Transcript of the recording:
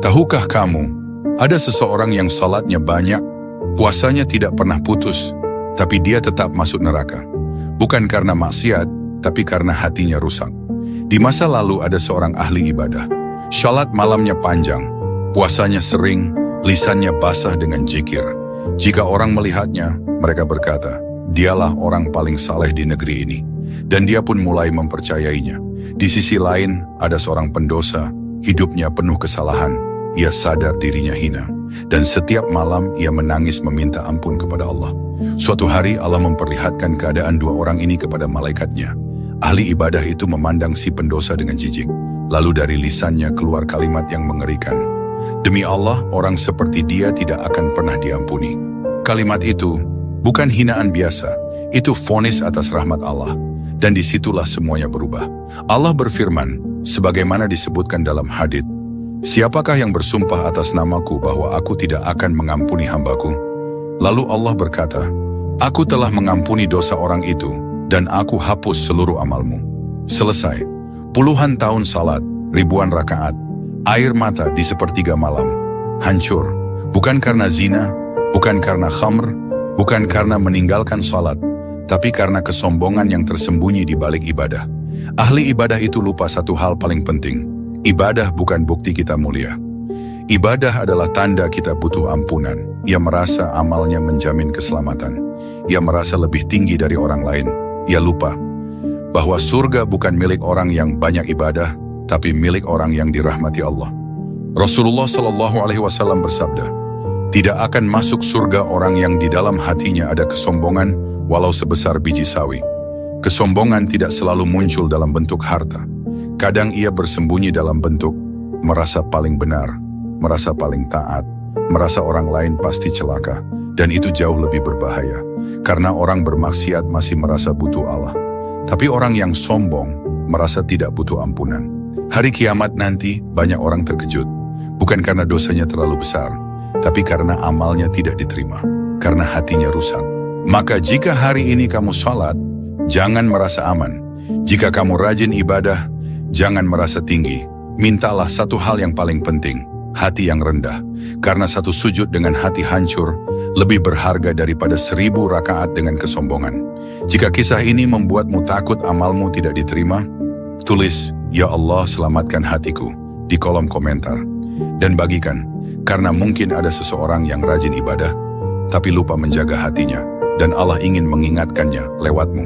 Tahukah kamu, ada seseorang yang salatnya banyak, puasanya tidak pernah putus, tapi dia tetap masuk neraka. Bukan karena maksiat, tapi karena hatinya rusak. Di masa lalu ada seorang ahli ibadah. Salat malamnya panjang, puasanya sering, lisannya basah dengan zikir. Jika orang melihatnya, mereka berkata, dialah orang paling saleh di negeri ini. Dan dia pun mulai mempercayainya. Di sisi lain, ada seorang pendosa, hidupnya penuh kesalahan. Ia sadar dirinya hina. Dan setiap malam ia menangis meminta ampun kepada Allah. Suatu hari Allah memperlihatkan keadaan dua orang ini kepada malaikatnya. Ahli ibadah itu memandang si pendosa dengan jijik. Lalu dari lisannya keluar kalimat yang mengerikan. Demi Allah, orang seperti dia tidak akan pernah diampuni. Kalimat itu bukan hinaan biasa. Itu vonis atas rahmat Allah. Dan disitulah semuanya berubah. Allah berfirman, sebagaimana disebutkan dalam hadits, siapakah yang bersumpah atas namaku bahwa aku tidak akan mengampuni hambaku? Lalu Allah berkata, aku telah mengampuni dosa orang itu, dan aku hapus seluruh amalmu. Selesai. Puluhan tahun salat, ribuan rakaat, air mata di sepertiga malam. Hancur. Bukan karena zina, bukan karena khamr, bukan karena meninggalkan salat, tapi karena kesombongan yang tersembunyi di balik ibadah. Ahli ibadah itu lupa satu hal paling penting. Ibadah bukan bukti kita mulia. Ibadah adalah tanda kita butuh ampunan. Ia merasa amalnya menjamin keselamatan. Ia merasa lebih tinggi dari orang lain. Ia lupa bahwa surga bukan milik orang yang banyak ibadah, tapi milik orang yang dirahmati Allah. Rasulullah SAW bersabda, tidak akan masuk surga orang yang di dalam hatinya ada kesombongan, walau sebesar biji sawi. Kesombongan tidak selalu muncul dalam bentuk harta. Kadang ia bersembunyi dalam bentuk merasa paling benar, merasa paling taat, merasa orang lain pasti celaka. Dan itu jauh lebih berbahaya, karena orang bermaksiat masih merasa butuh Allah. Tapi orang yang sombong merasa tidak butuh ampunan. Hari kiamat nanti banyak orang terkejut, bukan karena dosanya terlalu besar, tapi karena amalnya tidak diterima, karena hatinya rusak. Maka jika hari ini kamu salat, jangan merasa aman. Jika kamu rajin ibadah, jangan merasa tinggi. Mintalah satu hal yang paling penting, hati yang rendah. Karena satu sujud dengan hati hancur, lebih berharga daripada 1000 rakaat dengan kesombongan. Jika kisah ini membuatmu takut amalmu tidak diterima, tulis, Ya Allah selamatkan hatiku, di kolom komentar. Dan bagikan, karena mungkin ada seseorang yang rajin ibadah, tapi lupa menjaga hatinya. Dan Allah ingin mengingatkannya lewatmu.